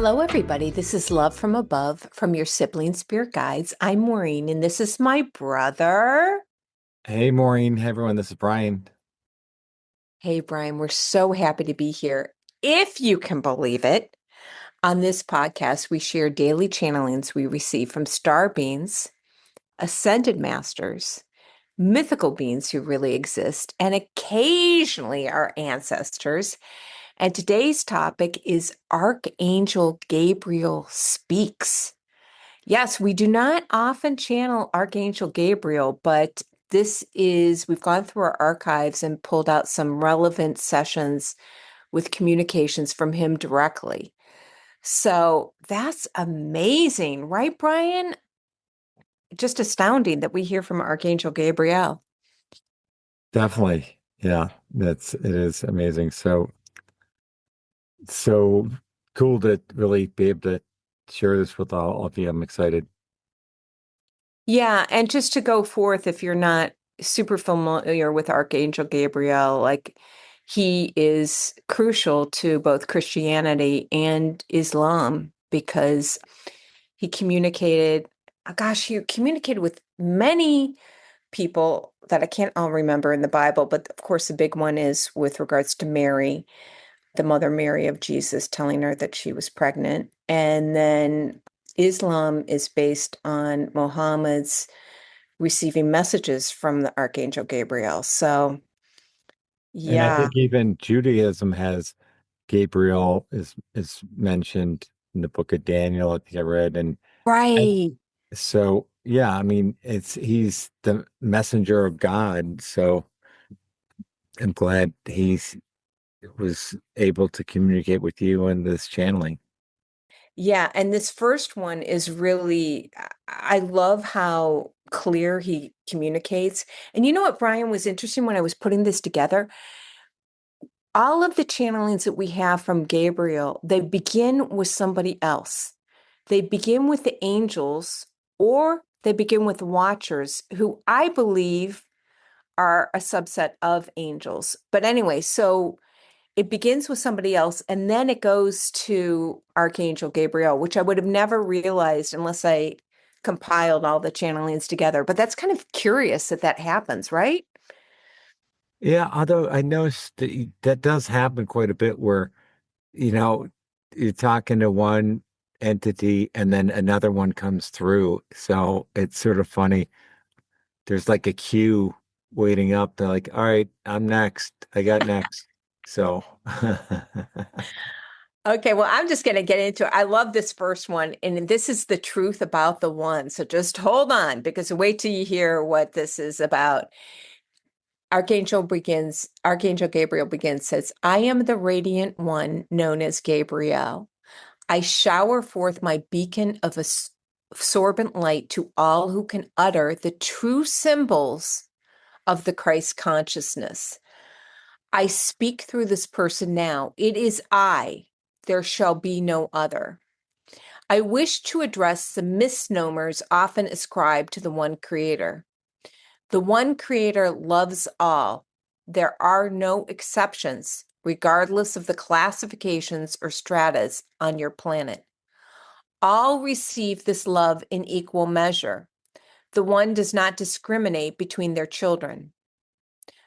Hello, everybody. This is Love from Above from your Sibling Spirit Guides. I'm Maureen, and this is my brother. Hey, Maureen. Hey, everyone. This is Brian. Hey, Brian, we're so happy to be here. If you can believe it, on this podcast, we share daily channelings we receive from star beings, ascended masters, mythical beings who really exist, and occasionally our ancestors. And today's topic is Archangel Gabriel Speaks. Yes, we do not often channel Archangel Gabriel, but we've gone through our archives and pulled out some relevant sessions with communications from him directly. So that's amazing, right, Brian? Just astounding that we hear from Archangel Gabriel. Definitely. Yeah, it is amazing. So cool to really be able to share this with all of you. I'm excited. Yeah, and just to go forth, if you're not super familiar with Archangel Gabriel, like he is crucial to both Christianity and Islam because he communicated, he communicated with many people that I can't all remember in the Bible, but of course the big one is with regards to Mary, the Mother Mary of Jesus, telling her that she was pregnant. And then Islam is based on Muhammad's receiving messages from the Archangel Gabriel. So, And I yeah, think even Judaism has Gabriel is mentioned in the book of Daniel, I think I read. And right. so yeah, I mean he's the messenger of God. So I'm glad he's was able to communicate with you in this channeling. Yeah. And this first one is really, I love how clear he communicates. And you know what, Brian, was interesting when I was putting this together? All of the channelings that we have from Gabriel, they begin with somebody else. They begin with the angels or they begin with watchers who I believe are a subset of angels. But anyway, so it begins with somebody else and then it goes to Archangel Gabriel, which I would have never realized unless I compiled all the channelings together. But that's kind of curious that that happens, right? Yeah, although I noticed that that does happen quite a bit where, you know, you're talking to one entity and then another one comes through. So it's sort of funny. There's like a queue waiting up. They're like, all right, I'm next. I got next. So Okay, well, I'm just going to get into it. I love this first one, and this is the truth about the one. So just hold on because wait till you hear what this is about. Archangel Gabriel begins, says, I am the radiant one known as Gabriel. I shower forth my beacon of absorbent light to all who can utter the true symbols of the Christ consciousness. I speak through this person now. It is I. There shall be no other. I wish to address the misnomers often ascribed to the one creator. The one creator loves all. There are no exceptions, regardless of the classifications or stratas on your planet. All receive this love in equal measure. The one does not discriminate between their children.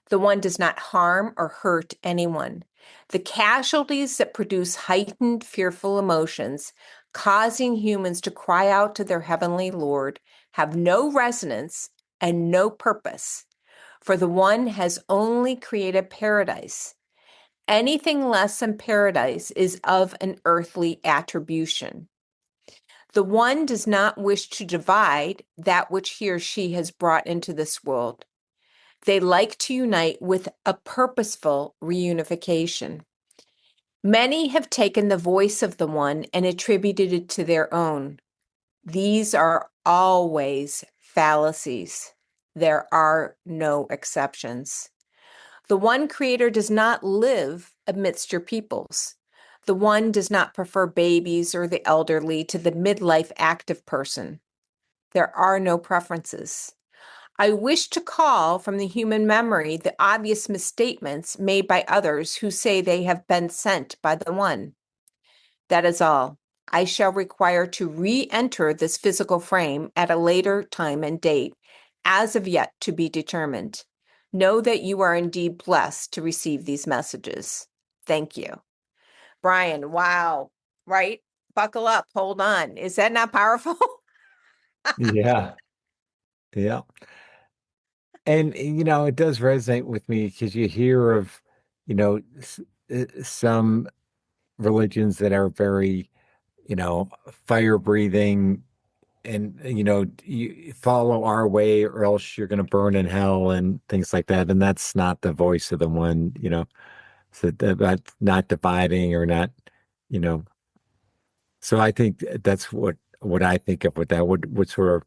The one does not harm or hurt anyone. The casualties that produce heightened, fearful emotions, causing humans to cry out to their heavenly Lord, have no resonance and no purpose, for the one has only created paradise. Anything less than paradise is of an earthly attribution. The one does not wish to divide that which he or she has brought into this world. They like to unite with a purposeful reunification. Many have taken the voice of the one and attributed it to their own. These are always fallacies. There are no exceptions. The one creator does not live amidst your peoples. The one does not prefer babies or the elderly to the midlife active person. There are no preferences. I wish to call from the human memory the obvious misstatements made by others who say they have been sent by the one. That is all. I shall require to re-enter this physical frame at a later time and date, as of yet to be determined. Know that you are indeed blessed to receive these messages. Thank you. Brian, wow, right? Buckle up, hold on. Is that not powerful? Yeah. Yeah. And it does resonate with me because you hear of, some religions that are very, fire breathing and, you follow our way or else you're going to burn in hell and things like that. And that's not the voice of the one, so about not dividing or not, you know. So I think that's what I think of with that. What sort of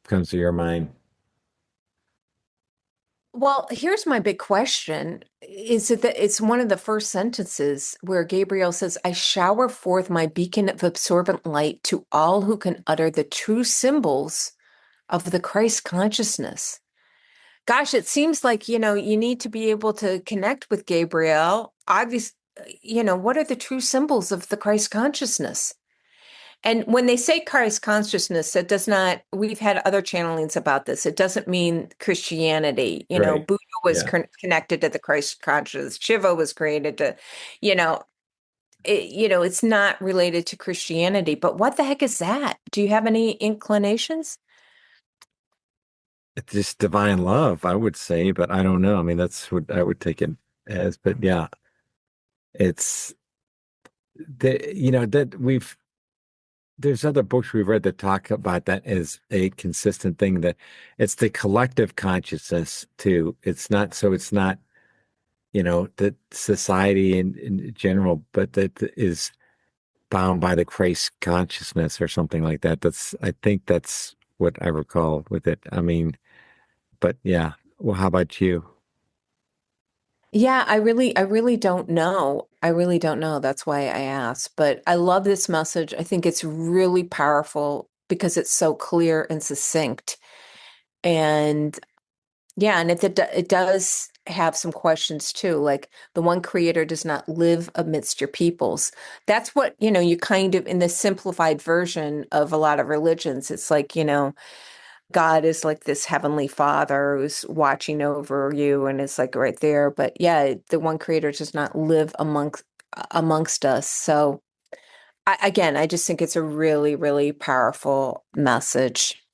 comes to your mind? Well, here's my big question. Is it that it's one of the first sentences where Gabriel says, I shower forth my beacon of absorbent light to all who can utter the true symbols of the Christ consciousness. Gosh, it seems like, you need to be able to connect with Gabriel. Obviously, what are the true symbols of the Christ consciousness? And when they say Christ consciousness, it does not, we've had other channelings about this. It doesn't mean Christianity. Right. Buddha was Yeah. connected to the Christ consciousness. Shiva was created to, you know, it's not related to Christianity. But what the heck is that? Do you have any inclinations? It's just divine love, I would say, but I don't know. I mean, that's what I would take it as. But yeah, it's that there's other books we've read that talk about that as a consistent thing that it's the collective consciousness too. It's not, that society in general, but that is bound by the Christ consciousness or something like that. I think that's what I recall with it. I mean, but yeah. Well, how about you? Yeah, I really don't know. I really don't know. That's why I asked. But I love this message. I think it's really powerful because it's so clear and succinct. And yeah, and it does have some questions too, like the one creator does not live amidst your peoples. That's what, you kind of in the simplified version of a lot of religions, it's like, God is like this heavenly father who's watching over you and is like right there. But yeah, the one creator does not live amongst us. So again, I just think it's a really, really powerful message.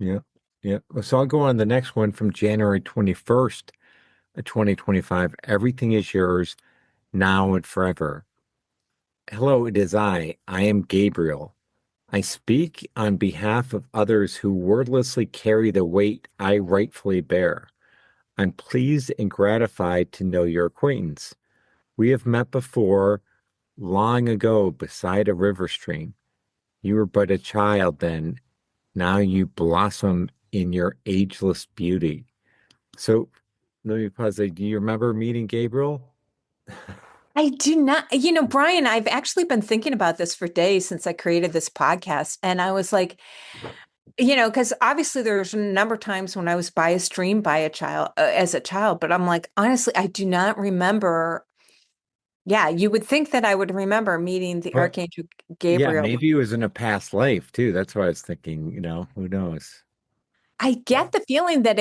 Yeah. Yeah. So I'll go on the next one from January 21st, 2025. Everything is yours now and forever. Hello, it is I. I am Gabriel. I speak on behalf of others who wordlessly carry the weight I rightfully bear. I'm pleased and gratified to know your acquaintance. We have met before long ago beside a river stream. You were but a child then. Now you blossom in your ageless beauty. So let me pause there. Do you remember meeting Gabriel? I do not, Brian, I've actually been thinking about this for days since I created this podcast. And I was like, because obviously there's a number of times when I was by a stream by a child, as a child, but I'm like, honestly, I do not remember. Yeah, you would think that I would remember meeting the But Archangel yeah, Gabriel. maybe it was in a past life too. That's what I was thinking, who knows? I get the feeling that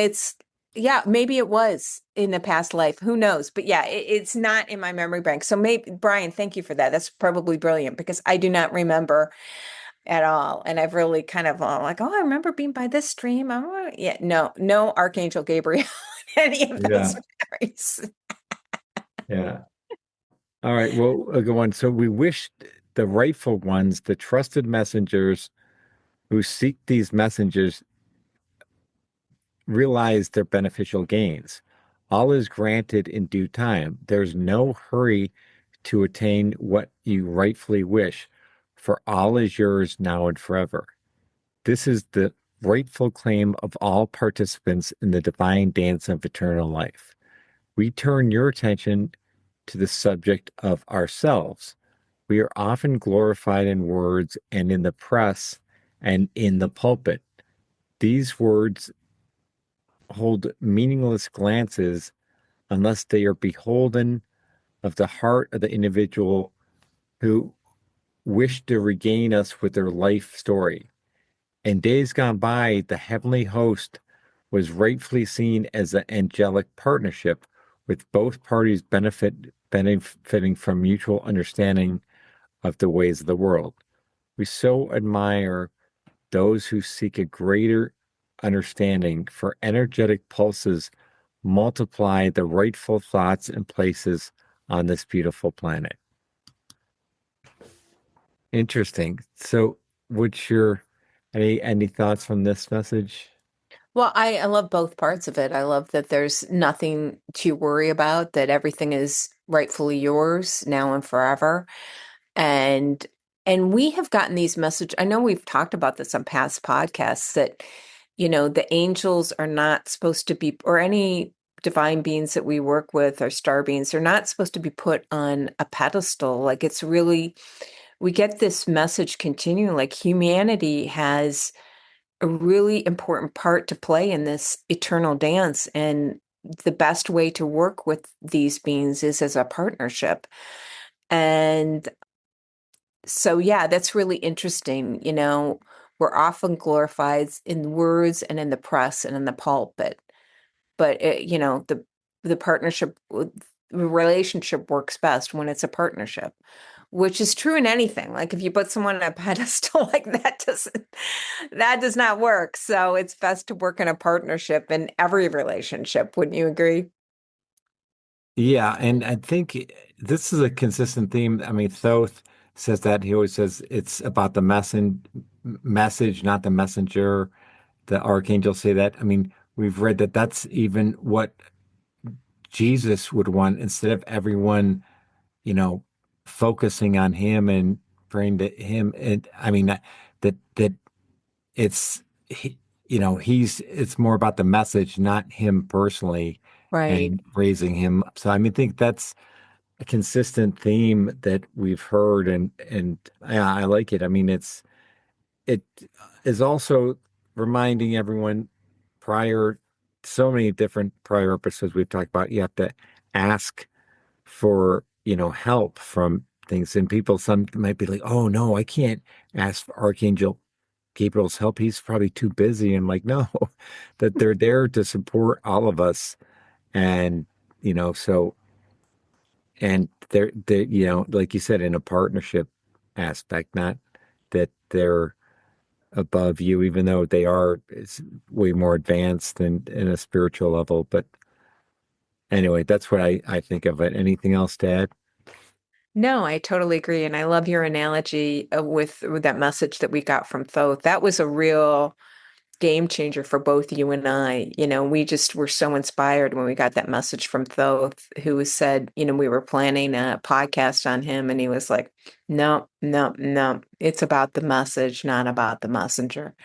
yeah, maybe it was in a past life. Who knows? But yeah, it's not in my memory bank. So maybe, Brian, thank you for that. That's probably brilliant because I do not remember at all. And I've really kind of like, oh, I remember being by this stream. Oh, yeah, no Archangel Gabriel, any of those Yeah. memories. Yeah. All right. Well, I'll go on. So we wish the rightful ones, the trusted messengers who seek these messengers, realize their beneficial gains. All is granted in due time. There's no hurry to attain what you rightfully wish, for all is yours now and forever. This is the rightful claim of all participants in the divine dance of eternal life. We turn your attention to the subject of ourselves. We are often glorified in words and in the press and in the pulpit. These words hold meaningless glances unless they are beholden of the heart of the individual who wished to regain us with their life story. In days gone by, the heavenly host was rightfully seen as an angelic partnership, with both parties benefiting from mutual understanding of the ways of the world. We so admire those who seek a greater understanding, for energetic pulses multiply the rightful thoughts and places on this beautiful planet. Interesting. So, what's your any thoughts from this message? Well, I love both parts of it. I love that there's nothing to worry about, that everything is rightfully yours now and forever. And we have gotten these messages. I know we've talked about this on past podcasts that, the angels are not supposed to be, or any divine beings that we work with or star beings, they're not supposed to be put on a pedestal. Like it's really, we get this message continuing, like humanity has a really important part to play in this eternal dance. And the best way to work with these beings is as a partnership. And so, yeah, that's really interesting. We're often glorified in words and in the press and in the pulpit, but the partnership, the relationship works best when it's a partnership, which is true in anything. Like if you put someone on a pedestal, like that does not work. So it's best to work in a partnership in every relationship. Wouldn't you agree? Yeah, and I think this is a consistent theme. I mean, Thoth says that he always says it's about the message, not the messenger. The archangels say that. I mean, we've read that that's even what Jesus would want instead of everyone, you know, focusing on him and praying to him. And I mean, that it's it's more about the message, not him personally, Right. and raising him up. So I mean, I think that's a consistent theme that we've heard, and yeah, I like it. I mean, it is also reminding everyone prior, so many different prior episodes we've talked about, you have to ask for, help from things. And people, some might be like, oh no, I can't ask for Archangel Gabriel's help. He's probably too busy. And like, no, that they're there to support all of us. And, so, and they're, like you said, in a partnership aspect, not that they're above you, even though they are, it's way more advanced than in a spiritual level. But anyway, that's what I think of it. Anything else to add? No, I totally agree. And I love your analogy with that message that we got from Thoth. That was a real game changer for both you and I. We just were so inspired when we got that message from Thoth, who said, we were planning a podcast on him. And he was like, no, no, no, it's about the message, not about the messenger.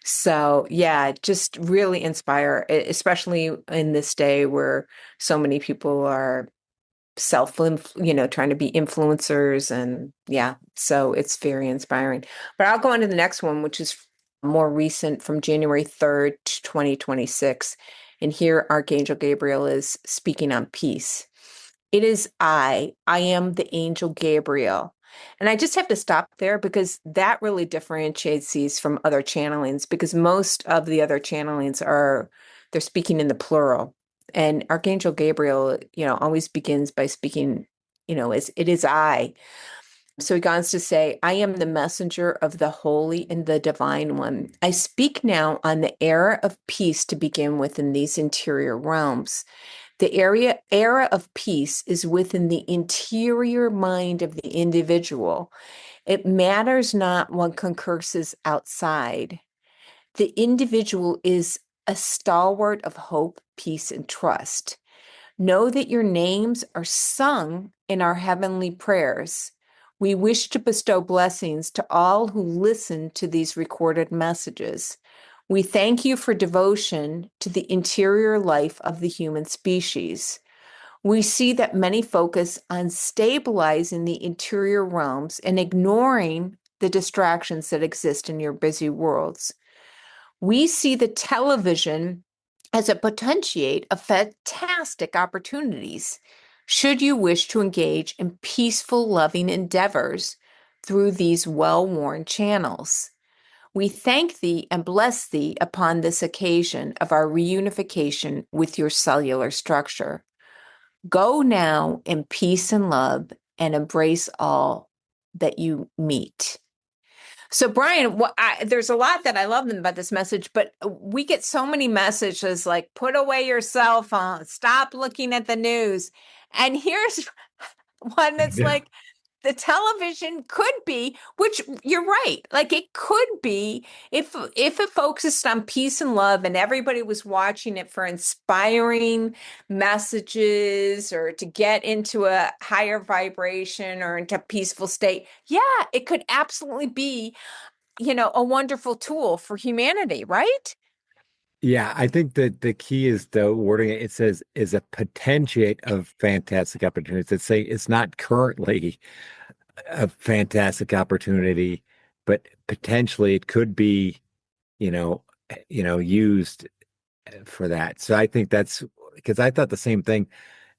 So, yeah, just really inspire, especially in this day where so many people are trying to be influencers. And yeah, so it's very inspiring. But I'll go on to the next one, which is more recent from January 3rd, 2026. And here Archangel Gabriel is speaking on peace. It is I am the angel Gabriel. And I just have to stop there because that really differentiates these from other channelings, because most of the other channelings they're speaking in the plural. And Archangel Gabriel, always begins by speaking, as it is I. So he goes on to say, I am the messenger of the holy and the divine one. I speak now on the era of peace to begin with in these interior realms. The era of peace is within the interior mind of the individual. It matters not what concurses outside. The individual is a stalwart of hope, peace, and trust. Know that your names are sung in our heavenly prayers. We wish to bestow blessings to all who listen to these recorded messages. We thank you for devotion to the interior life of the human species. We see that many focus on stabilizing the interior realms and ignoring the distractions that exist in your busy worlds. We see the television as a potentiate of fantastic opportunities should you wish to engage in peaceful, loving endeavors through these well-worn channels. We thank thee and bless thee upon this occasion of our reunification with your cellular structure. Go now in peace and love and embrace all that you meet. So, Brian, there's a lot that I love about this message, but we get so many messages like, put away your cell phone, stop looking at the news. And here's one that's Yeah. like, the television could be, which you're right, like it could be if it focused on peace and love and everybody was watching it for inspiring messages or to get into a higher vibration or into a peaceful state. Yeah, it could absolutely be, a wonderful tool for humanity, right? Yeah, I think that the key is the wording. It says is a potentiate of fantastic opportunities. It's say it's not currently a fantastic opportunity, but potentially it could be, you know, used for that. So I think that's because I thought the same thing.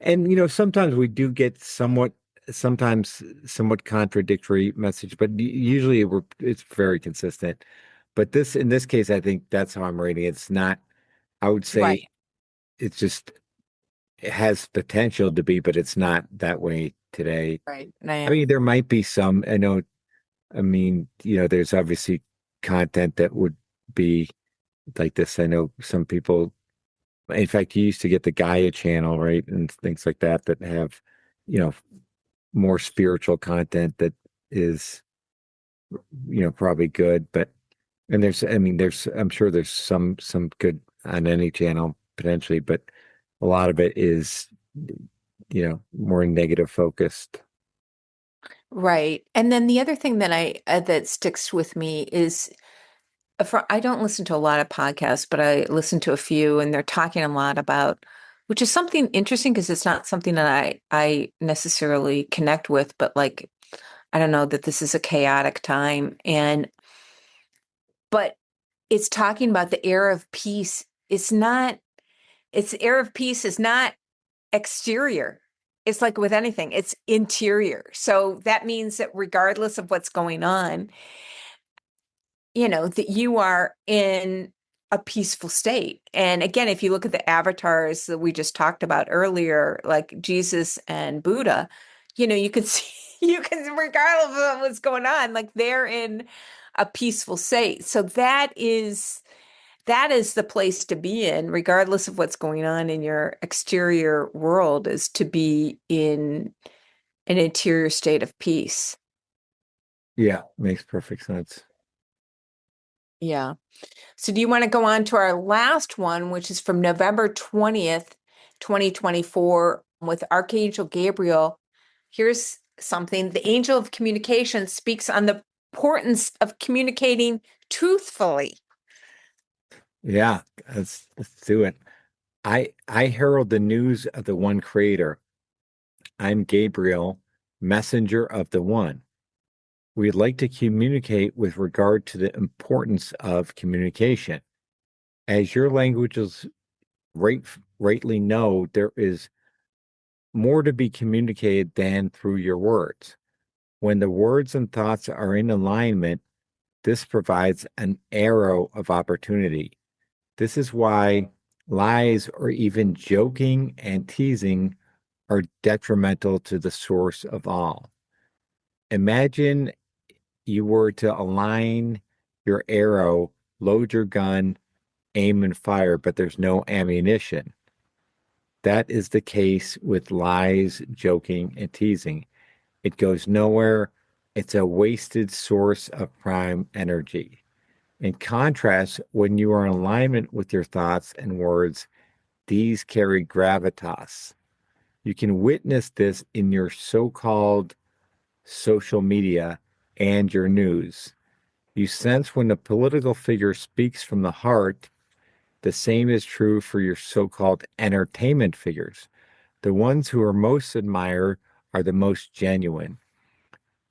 And sometimes we do get sometimes somewhat contradictory message, but usually it's very consistent. But in this case, I think that's how I'm reading it. It's not, I would say Right, it's just, it has potential to be, but it's not that way today. right. I Yeah. mean, there might be some, I mean, there's obviously content that would be like this. I know some people, in fact, you used to get the Gaia channel, right? And things like that have, you know, more spiritual content that is, probably good. But, and I mean, I'm sure there's some good on any channel potentially, but a lot of it is, more negative focused. Right. And then the other thing that that sticks with me is I don't listen to a lot of podcasts, but I listen to a few, and they're talking a lot about, which is something interesting because it's not something that I necessarily connect with, but like I don't know that this is a chaotic time, but it's talking about the era of peace. It's the era of peace is not exterior. It's like with anything, it's interior. So that means that regardless of what's going on, that you are in a peaceful state. And again, if you look at the avatars that we just talked about earlier, like Jesus and Buddha, you can see, regardless of what's going on, like they're in a peaceful state. So that is the place to be in, regardless of what's going on in your exterior world, is to be in an interior state of peace. Yeah, makes perfect sense. Yeah. So do you want to go on to our last one, which is from November 20th, 2024, with Archangel Gabriel? Here's something. The angel of communication speaks on the importance of communicating truthfully. Yeah, let's do it. I herald the news of the one creator. I'm Gabriel, messenger of the one. We'd like to communicate with regard to the importance of communication. As your languages rightly know, there is more to be communicated than through your words. When the words and thoughts are in alignment, this provides an arrow of opportunity. This is why lies or even joking and teasing are detrimental to the source of all. Imagine you were to align your arrow, load your gun, aim and fire, but there's no ammunition. That is the case with lies, joking, and teasing. It goes nowhere. It's a wasted source of prime energy. In contrast, when you are in alignment with your thoughts and words, these carry gravitas. You can witness this in your so-called social media and your news. You sense when a political figure speaks from the heart. The same is true for your so-called entertainment figures. The ones who are most admired are the most genuine.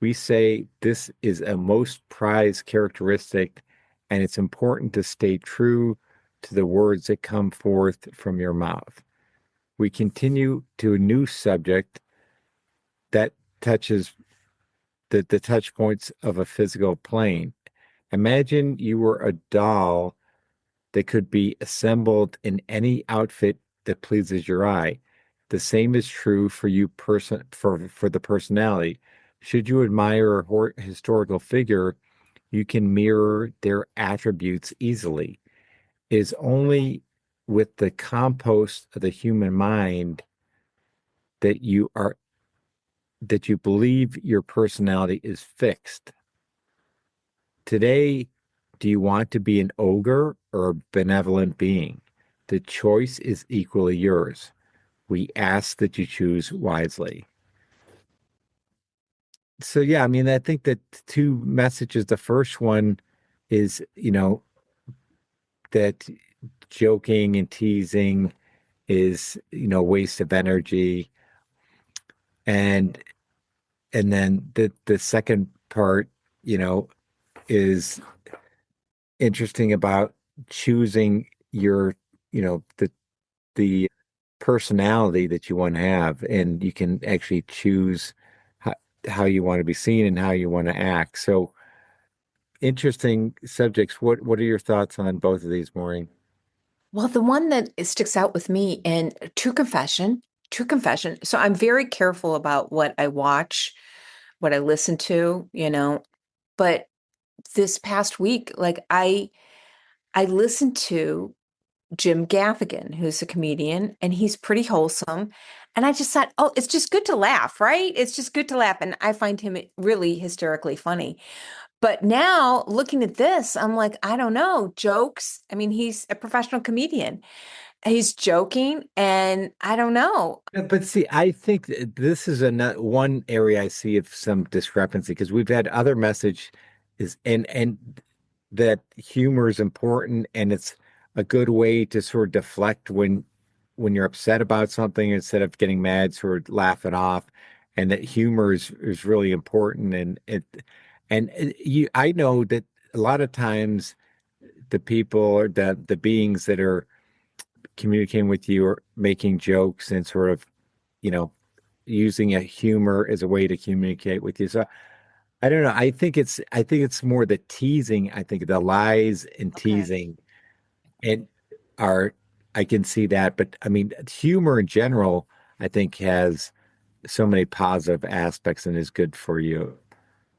We say this is a most prized characteristic, and it's important to stay true to the words that come forth from your mouth. We continue to a new subject that touches the touch points of a physical plane. Imagine you were a doll that could be assembled in any outfit that pleases your eye. The same is true for you for the personality. Should you admire a historical figure, you can mirror their attributes easily. It is only with the compost of the human mind that you believe your personality is fixed. Today, do you want to be an ogre or a benevolent being? The choice is equally yours. We ask that you choose wisely. So yeah, I mean, I think that two messages. The first one is, that joking and teasing is, waste of energy. And then the second part, is interesting about choosing your, the personality that you want to have, and you can actually choose how, how you want to be seen and how you want to act. So interesting subjects. What are your thoughts on both of these, Maureen? Well, the one that sticks out with me, and true confession. So I'm very careful about what I watch, what I listen to, but this past week, like I listened to Jim Gaffigan, who's a comedian, and he's pretty wholesome. And I just thought, oh, it's just good to laugh, right? It's just good to laugh. And I find him really hysterically funny. But now looking at this, I'm like, I don't know, jokes. I mean, he's a professional comedian. He's joking, and I don't know. Yeah, but see, I think this is one area I see of some discrepancy because we've had other message is and that humor is important and it's a good way to sort of deflect when you're upset about something instead of getting mad, sort of laugh it off, and that humor is really important and I know that a lot of times the people or the beings that are communicating with you or making jokes and sort of, you know, using a humor as a way to communicate with you. So I don't know. I think it's more the teasing. I think the lies and Okay. teasing and are I can see that. But I mean, humor in general, I think has so many positive aspects and is good for you.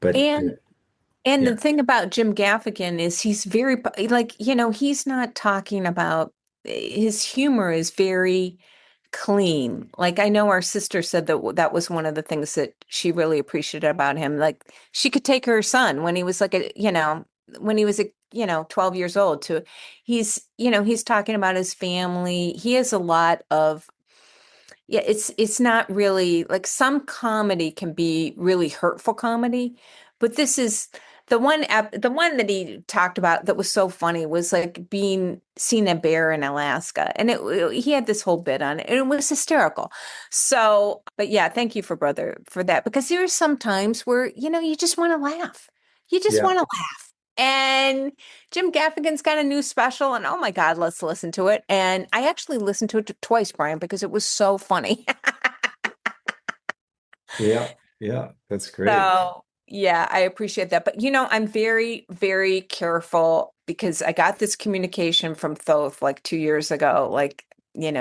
But And And the yeah, thing about Jim Gaffigan is he's very, like, he's not talking about his humor is very clean. Like, I know our sister said that that was one of the things that she really appreciated about him. Like, she could take her son when he was like when he was 12 years old to he's talking about his family. He has a lot of yeah, it's not really like some comedy can be really hurtful comedy, but this is the one that he talked about that was so funny was like being seeing a bear in Alaska, and he had this whole bit on it, and it was hysterical. So, but yeah, thank you for brother for that because there are some times where you just want to laugh, you just yeah, want to laugh. And Jim Gaffigan's got a new special, and oh my God, let's listen to it. And I actually listened to it twice, Brian, because it was so funny. yeah, yeah. That's great. So, yeah, I appreciate that. But I'm very, very careful because I got this communication from Thoth like 2 years ago, like,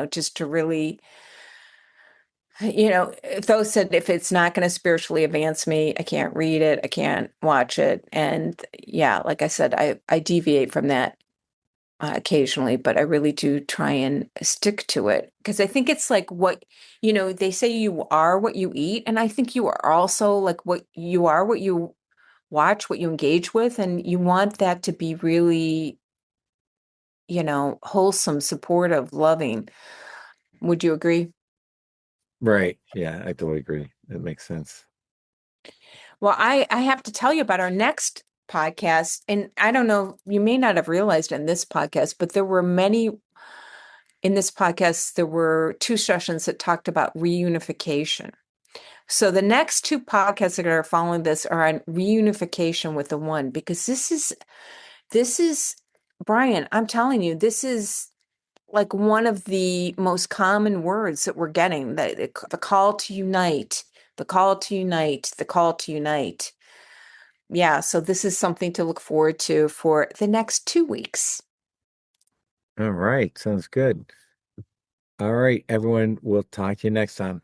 just to really, Thoth said if it's not going to spiritually advance me, I can't read it, I can't watch it. And yeah, like I said, I deviate from that occasionally, but I really do try and stick to it because I think it's like they say you are what you eat. And I think you are also like what you are, what you watch, what you engage with. And you want that to be really, wholesome, supportive, loving. Would you agree? Right. Yeah, I totally agree. That makes sense. Well, I have to tell you about our next podcast. And I don't know, you may not have realized in this podcast, but in this podcast, there were two sessions that talked about reunification. So the next two podcasts that are following this are on reunification with the one, because this is Brian, I'm telling you, this is like one of the most common words that we're getting, the call to unite, the call to unite, the call to unite. Yeah, so this is something to look forward to for the next 2 weeks. All right. Sounds good. All right, everyone. We'll talk to you next time.